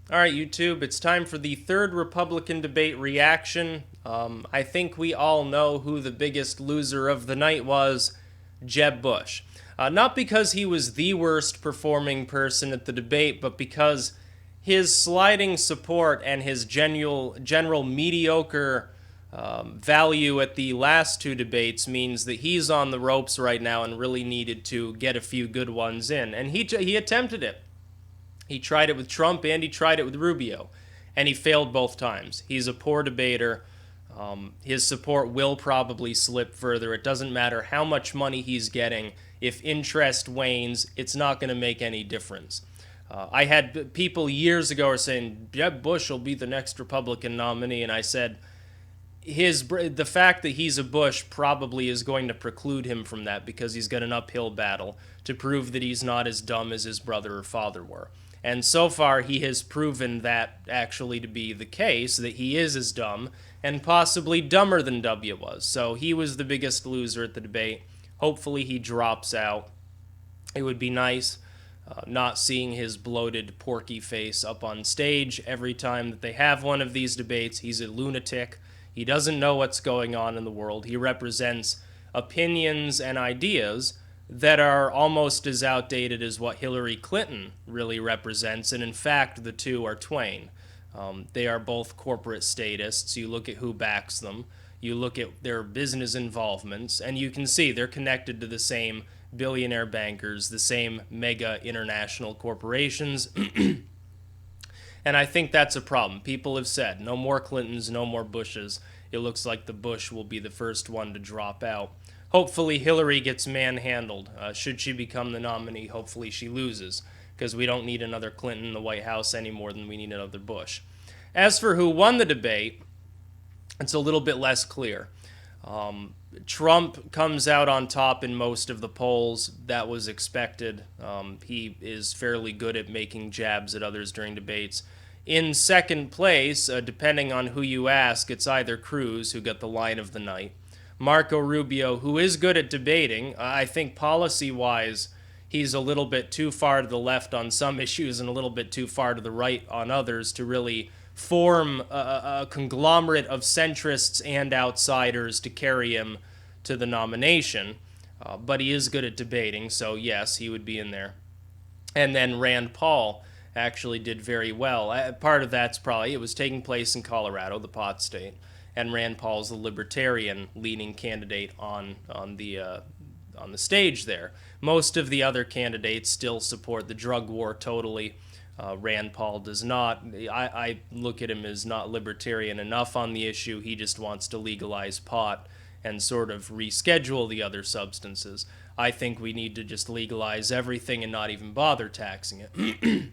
All right, YouTube, it's time for the third Republican debate reaction. I think we all know who the biggest loser of the night was, Jeb Bush. Not because he was the worst performing person at the debate, but because his sliding support and his general mediocre value at the last two debates means that he's on the ropes right now and really needed to get a few good ones in. And he attempted it. He tried it with Trump and he tried it with Rubio, and he failed both times. He's a poor debater. His support will probably slip further. It doesn't matter how much money he's getting. If interest wanes, it's not going to make any difference. I had people years ago are saying Jeb Bush will be the next Republican nominee, and I said the fact that he's a Bush probably is going to preclude him from that because he's got an uphill battle to prove that he's not as dumb as his brother or father were. And so far, he has proven that actually to be the case, that he is as dumb and possibly dumber than W was. So he was the biggest loser at the debate. Hopefully, he drops out. It would be nice not seeing his bloated, porky face up on stage every time that they have one of these debates. He's a lunatic. He doesn't know what's going on in the world. He represents opinions and ideas that are almost as outdated as what Hillary Clinton really represents, and in fact, the two are twain. They are both corporate statists. You look at who backs them, you look at their business involvements, and you can see they're connected to the same billionaire bankers, the same mega international corporations. And I think that's a problem. People have said, no more Clintons, no more Bushes. It looks like the Bush will be the first one to drop out. Hopefully Hillary gets manhandled. Should she become the nominee, hopefully she loses, because we don't need another Clinton in the White House any more than we need another Bush. As for who won the debate, it's a little bit less clear. Trump comes out on top in most of the polls. That was expected. He is fairly good at making jabs at others during debates. In second place, depending on who you ask, it's either Cruz, who got the line of the night, Marco Rubio, who is good at debating. I think policy-wise, he's a little bit too far to the left on some issues and a little bit too far to the right on others to really form a conglomerate of centrists and outsiders to carry him to the nomination. But he is good at debating, so yes, he would be in there. And then Rand Paul actually did very well. Part of that's probably it was taking place in Colorado, the pot state, and Rand Paul's the libertarian-leaning candidate on the stage there. Most of the other candidates still support the drug war totally. Rand Paul does not. I look at him as not libertarian enough on the issue. He just wants to legalize pot and sort of reschedule the other substances. I think we need to just legalize everything and not even bother taxing it.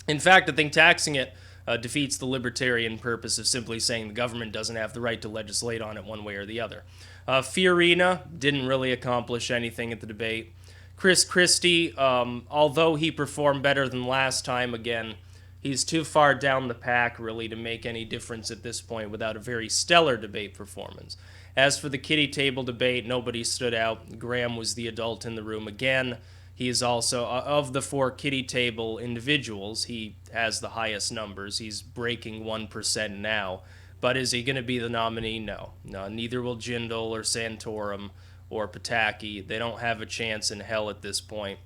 In fact, I think taxing it defeats the libertarian purpose of simply saying the government doesn't have the right to legislate on it one way or the other. Fiorina didn't really accomplish anything at the debate. Chris Christie, although he performed better than last time, again, he's too far down the pack really to make any difference at this point without a very stellar debate performance. As for the kiddie table debate, nobody stood out. Graham was the adult in the room again. He is also, of the four kiddie table individuals, he has the highest numbers. He's breaking 1% now. But is he going to be the nominee? No. Neither will Jindal or Santorum or Pataki. They don't have a chance in hell at this point.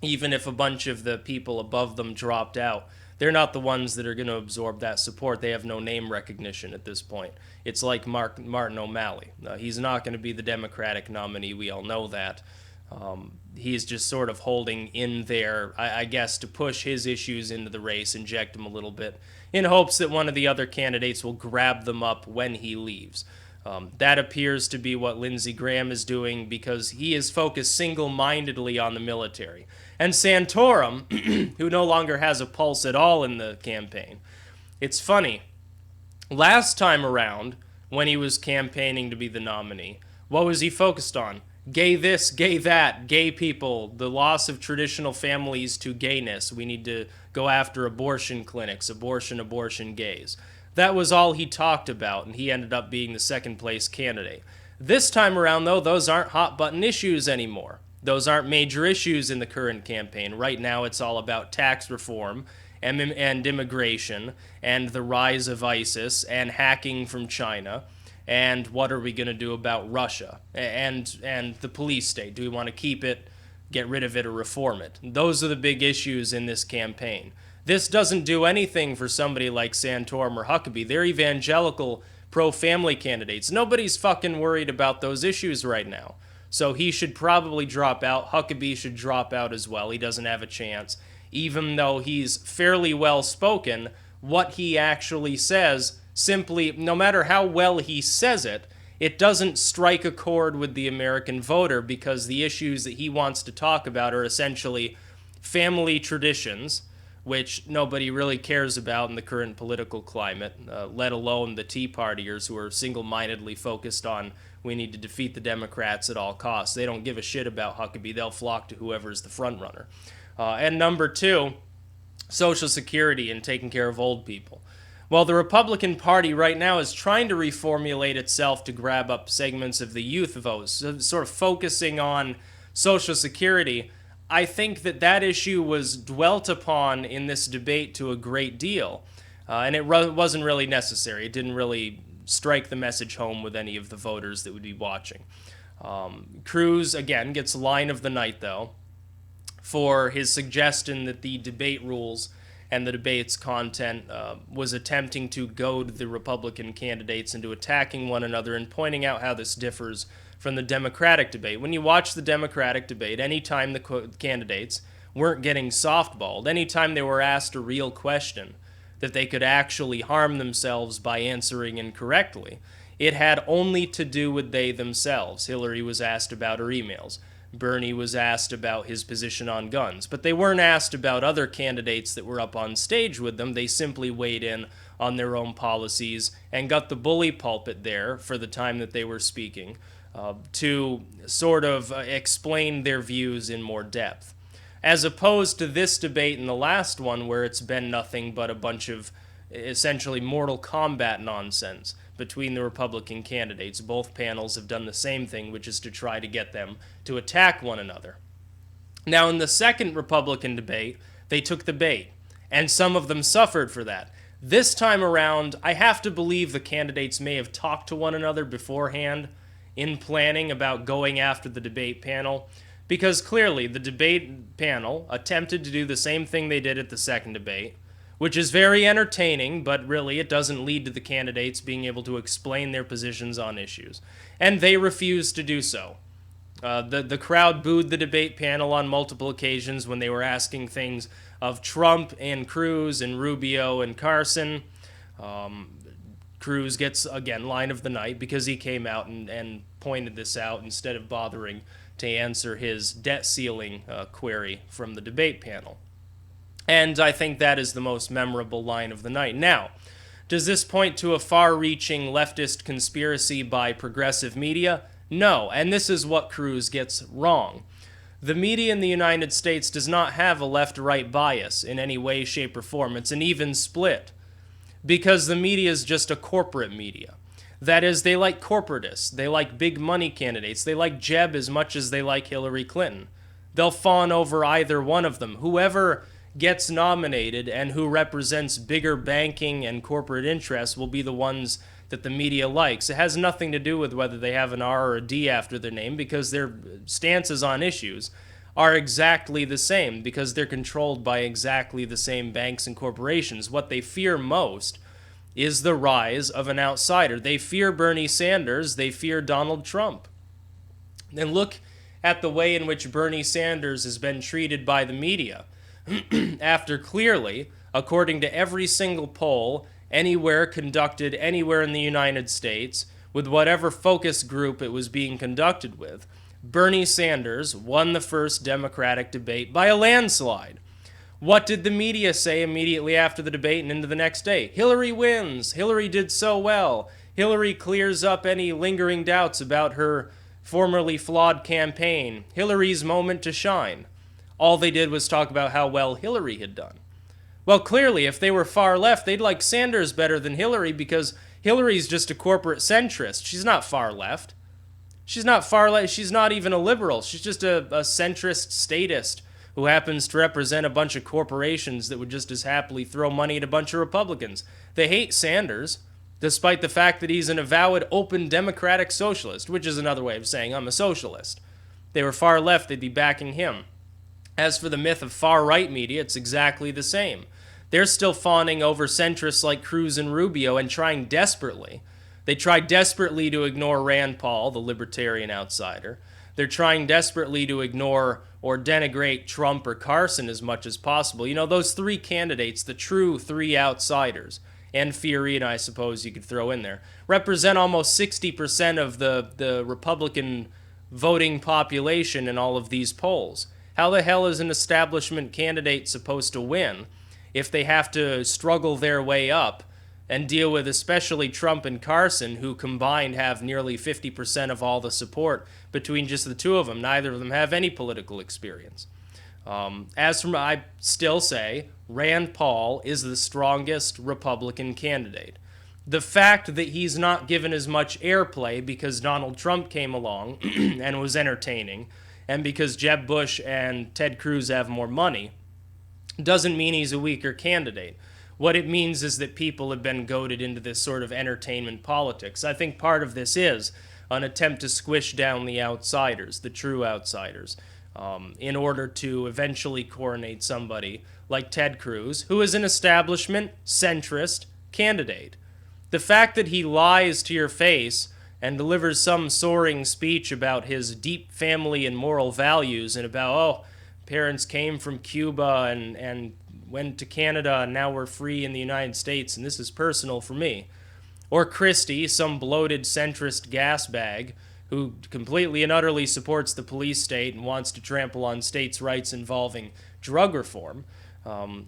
Even if a bunch of the people above them dropped out, they're not the ones that are going to absorb that support. They have no name recognition at this point. It's like Martin O'Malley. He's not going to be the Democratic nominee. We all know that. He's just sort of holding in there, I guess, to push his issues into the race, inject them a little bit, in hopes that one of the other candidates will grab them up when he leaves. That appears to be what Lindsey Graham is doing because he is focused single-mindedly on the military. And Santorum, who no longer has a pulse at all in the campaign. It's funny. Last time around, when he was campaigning to be the nominee, what was he focused on? Gay this, gay that, gay people, the loss of traditional families to gayness. We need to go after abortion clinics, abortion, gays. That was all he talked about, and he ended up being the second place candidate. This time around, though, those aren't hot button issues anymore. Those aren't major issues in the current campaign. Right now, it's all about tax reform and immigration and the rise of ISIS and hacking from China. And what are we going to do about Russia and the police state? Do we want to keep it, get rid of it, or reform it? Those are the big issues in this campaign. This doesn't do anything for somebody like Santorum or Huckabee. They're evangelical, pro-family candidates. Nobody's fucking worried about those issues right now. So he should probably drop out. Huckabee should drop out as well. He doesn't have a chance. Even though he's fairly well spoken, what he actually says simply, no matter how well he says it, it doesn't strike a chord with the American voter, because the issues that he wants to talk about are essentially family traditions, which nobody really cares about in the current political climate, let alone the Tea Partiers who are single-mindedly focused on we need to defeat the Democrats at all costs. They don't give a shit about Huckabee. They'll flock to whoever's the front runner. And number two, Social Security and taking care of old people. Well, the Republican Party right now is trying to reformulate itself to grab up segments of the youth vote, so sort of focusing on Social Security. I think that issue was dwelt upon in this debate to a great deal, and it wasn't really necessary. It didn't really strike the message home with any of the voters that would be watching. Cruz, again, gets line of the night, though, for his suggestion that the debate rules and the debate's content was attempting to goad the Republican candidates into attacking one another and pointing out how this differs from the Democratic debate. When you watch the Democratic debate, anytime the candidates weren't getting softballed, anytime they were asked a real question that they could actually harm themselves by answering incorrectly, it had only to do with they themselves. Hillary was asked about her emails. Bernie was asked about his position on guns. But they weren't asked about other candidates that were up on stage with them. They simply weighed in on their own policies and got the bully pulpit there for the time that they were speaking to sort of explain their views in more depth. As opposed to this debate and the last one, where it's been nothing but a bunch of essentially Mortal Kombat nonsense between the Republican candidates. Both panels have done the same thing, which is to try to get them to attack one another. Now, in the second Republican debate, they took the bait, and some of them suffered for that. This time around, I have to believe the candidates may have talked to one another beforehand in planning about going after the debate panel, because clearly the debate panel attempted to do the same thing they did at the second debate, which is very entertaining, but really it doesn't lead to the candidates being able to explain their positions on issues. And they refused to do so. The crowd booed the debate panel on multiple occasions when they were asking things of Trump and Cruz and Rubio and Carson. Cruz gets, again, line of the night because he came out and pointed this out instead of bothering to answer his debt ceiling query from the debate panel. And I think that is the most memorable line of the night. Now, does this point to a far-reaching leftist conspiracy by progressive media? No, and this is what Cruz gets wrong. The media in the United States does not have a left-right bias in any way, shape, or form. It's an even split, because the media is just a corporate media. That is, they like corporatists, they like big money candidates, they like Jeb as much as they like Hillary Clinton. They'll fawn over either one of them. Whoever gets nominated and who represents bigger banking and corporate interests will be the ones that the media likes. It has nothing to do with whether they have an R or a D after their name, because their stances on issues are exactly the same, because they're controlled by exactly the same banks and corporations. What they fear most is the rise of an outsider. They fear Bernie Sanders. They fear Donald Trump. And look at the way in which Bernie Sanders has been treated by the media. After clearly, according to every single poll anywhere conducted anywhere in the United States, with whatever focus group it was being conducted with, Bernie Sanders won the first Democratic debate by a landslide. What did the media say immediately after the debate and into the next day? Hillary wins. Hillary did so well. Hillary clears up any lingering doubts about her formerly flawed campaign. Hillary's moment to shine. All they did was talk about how well Hillary had done. Well, clearly, if they were far left, they'd like Sanders better than Hillary, because Hillary's just a corporate centrist. She's not far left. She's not far left. She's not even a liberal. She's just a centrist statist who happens to represent a bunch of corporations that would just as happily throw money at a bunch of Republicans. They hate Sanders, despite the fact that he's an avowed open democratic socialist, which is another way of saying I'm a socialist. If they were far left, they'd be backing him. As for the myth of far-right media, it's exactly the same. They're still fawning over centrists like Cruz and Rubio and trying desperately. They tried desperately to ignore Rand Paul, the libertarian outsider. They're trying desperately to ignore or denigrate Trump or Carson as much as possible. You know, those three candidates, the true three outsiders, and Fury, and I suppose you could throw in there, represent almost 60% of the Republican voting population in all of these polls. How the hell is an establishment candidate supposed to win if they have to struggle their way up and deal with especially Trump and Carson, who combined have nearly 50% of all the support between just the two of them? Neither of them have any political experience. I still say Rand Paul is the strongest Republican candidate. The fact that he's not given as much airplay because Donald Trump came along and was entertaining, and because Jeb Bush and Ted Cruz have more money, doesn't mean he's a weaker candidate. What it means is that people have been goaded into this sort of entertainment politics. I think part of this is an attempt to squish down the outsiders, the true outsiders, in order to eventually coronate somebody like Ted Cruz, who is an establishment, centrist candidate. The fact that he lies to your face and delivers some soaring speech about his deep family and moral values and about, parents came from Cuba and went to Canada and now we're free in the United States and this is personal for me. Or Christie, some bloated centrist gas bag who completely and utterly supports the police state and wants to trample on states' rights involving drug reform.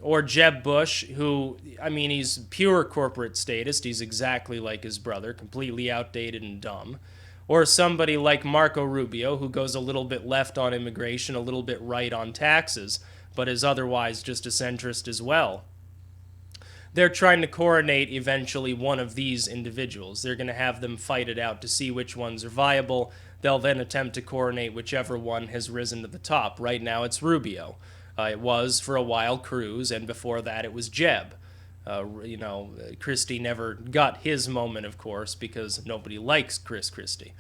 Or Jeb Bush, who, he's pure corporate statist. He's exactly like his brother, completely outdated and dumb. Or somebody like Marco Rubio, who goes a little bit left on immigration, a little bit right on taxes, but is otherwise just a centrist as well. They're trying to coronate eventually one of these individuals. They're going to have them fight it out to see which ones are viable. They'll then attempt to coronate whichever one has risen to the top. Right now it's Rubio. It was, for a while, Cruz, and before that it was Jeb. Christie never got his moment, of course, because nobody likes Chris Christie.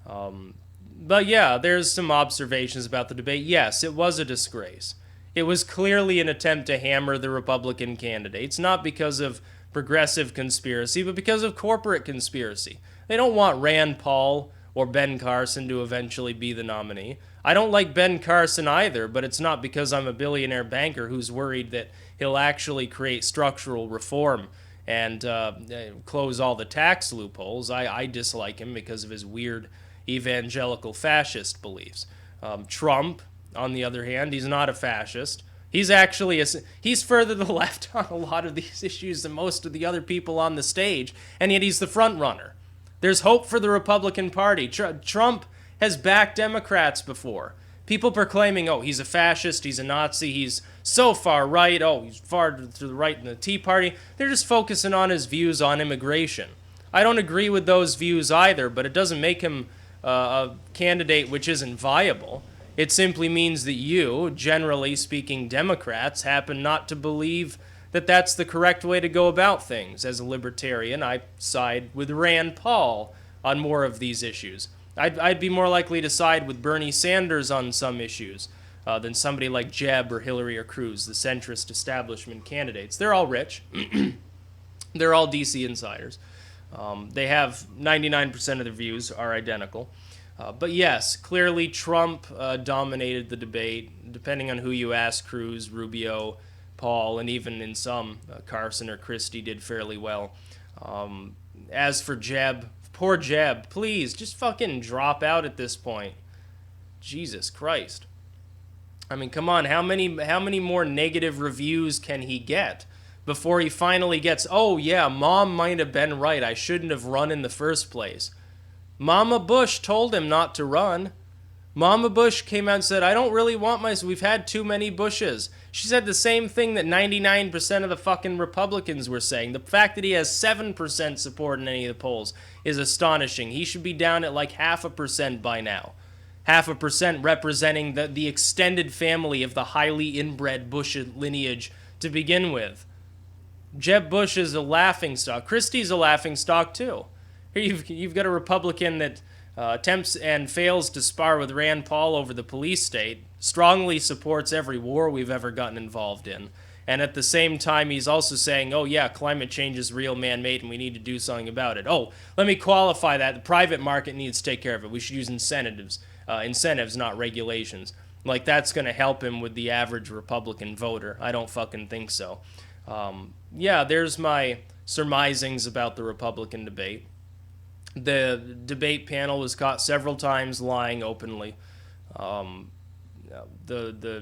But yeah, there's some observations about the debate. Yes, it was a disgrace. It was clearly an attempt to hammer the Republican candidates, not because of progressive conspiracy, but because of corporate conspiracy. They don't want Rand Paul or Ben Carson to eventually be the nominee. I don't like Ben Carson either, but it's not because I'm a billionaire banker who's worried that he'll actually create structural reform and close all the tax loopholes. I dislike him because of his weird evangelical fascist beliefs. Trump, on the other hand, he's not a fascist. He's actually he's further to the left on a lot of these issues than most of the other people on the stage, and yet he's the front runner. There's hope for the Republican Party. Trump has backed Democrats before. People proclaiming, he's a fascist, he's a Nazi, he's so far right, he's far to the right in the Tea Party. They're just focusing on his views on immigration. I don't agree with those views either, but it doesn't make him a candidate which isn't viable. It simply means that you, generally speaking Democrats, happen not to believe that that's the correct way to go about things. As a libertarian, I side with Rand Paul on more of these issues. I'd be more likely to side with Bernie Sanders on some issues than somebody like Jeb or Hillary or Cruz, the centrist establishment candidates. They're all rich. They're all DC insiders. They have 99% of their views are identical. But yes, clearly Trump dominated the debate. Depending on who you ask, Cruz, Rubio, Paul, and even in some, Carson or Christie did fairly well. As for Jeb, poor Jeb, please, just fucking drop out at this point. Jesus Christ. Come on, how many more negative reviews can he get before he finally gets, Mom might have been right, I shouldn't have run in the first place. Mama Bush told him not to run. Mama Bush came out and said, I don't really want my... We've had too many Bushes. She said the same thing that 99% of the fucking Republicans were saying. The fact that he has 7% support in any of the polls is astonishing. He should be down at like 0.5% by now. 0.5% representing the extended family of the highly inbred Bush lineage to begin with. Jeb Bush is a laughingstock. Christie's a laughingstock too. Here you've got a Republican that attempts and fails to spar with Rand Paul over the police state, strongly supports every war we've ever gotten involved in, and at the same time he's also saying, oh yeah, climate change is real, man-made, and we need to do something about it. Oh, let me qualify that. The private market needs to take care of it. We should use incentives, not regulations. Like, that's going to help him with the average Republican voter. I don't fucking think so. Yeah, there's my surmisings about the Republican debate. The debate panel was caught several times lying openly. The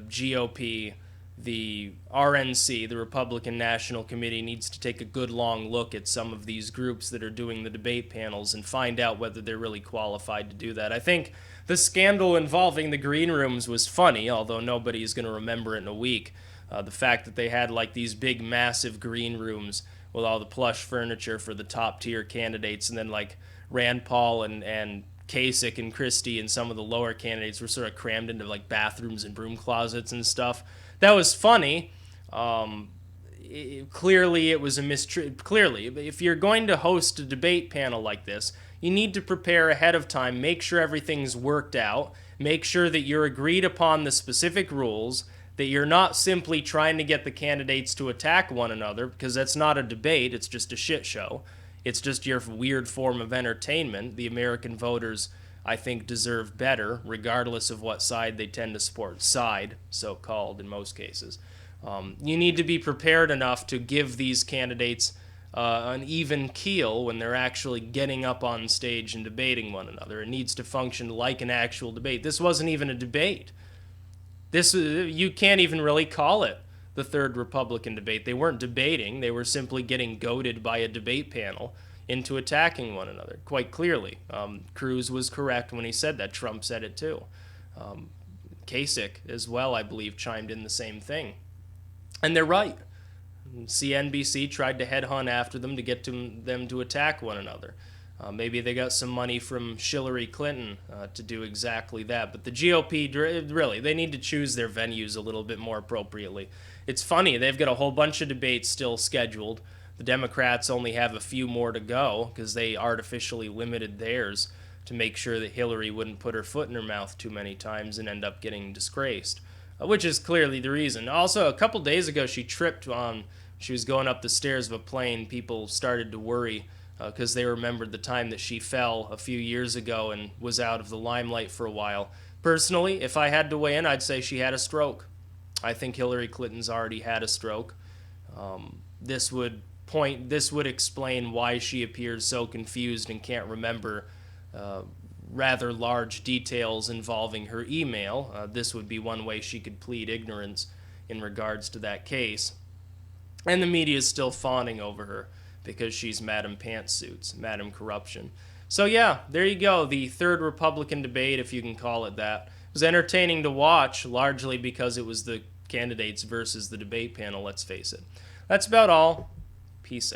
GOP, the RNC, the Republican National Committee, needs to take a good long look at some of these groups that are doing the debate panels and find out whether they're really qualified to do that. I think the scandal involving the green rooms was funny, although nobody is going to remember it in a week. The fact that they had like these big, massive green rooms with all the plush furniture for the top tier candidates, and then like Rand Paul and Kasich and Christie and some of the lower candidates were sort of crammed into like bathrooms and broom closets and stuff. That was funny. Clearly, it was a Clearly, if you're going to host a debate panel like this, you need to prepare ahead of time, make sure everything's worked out, make sure that you're agreed upon the specific rules, that you're not simply trying to get the candidates to attack one another, because that's not a debate, it's just a shit show. It's just your weird form of entertainment. The American voters, I think, deserve better, regardless of what side they tend to support. Side, so-called, in most cases. You need to be prepared enough to give these candidates an even keel when they're actually getting up on stage and debating one another. It needs to function like an actual debate. This wasn't even a debate. You can't even really call it the third Republican debate. They weren't debating. They were simply getting goaded by a debate panel into attacking one another, quite clearly. Cruz was correct when he said that. Trump said it too. Kasich, as well, I believe, chimed in the same thing. And they're right. CNBC tried to headhunt after them to get them to attack one another. Maybe they got some money from Hillary Clinton to do exactly that. But the GOP, really, they need to choose their venues a little bit more appropriately. It's funny, they've got a whole bunch of debates still scheduled. The Democrats only have a few more to go because they artificially limited theirs to make sure that Hillary wouldn't put her foot in her mouth too many times and end up getting disgraced, which is clearly the reason. Also, a couple days ago, she tripped on, she was going up the stairs of a plane. People started to worry because they remembered the time that she fell a few years ago and was out of the limelight for a while. Personally, if I had to weigh in, I'd say she had a stroke. I think Hillary Clinton's already had a stroke. This would explain why she appears so confused and can't remember rather large details involving her email. This would be one way she could plead ignorance in regards to that case. And the media is still fawning over her because she's Madam Pantsuits, Madam Corruption. So yeah, there you go, the third Republican debate, if you can call it that. It was entertaining to watch, largely because it was the candidates versus the debate panel, let's face it. That's about all. Peace out.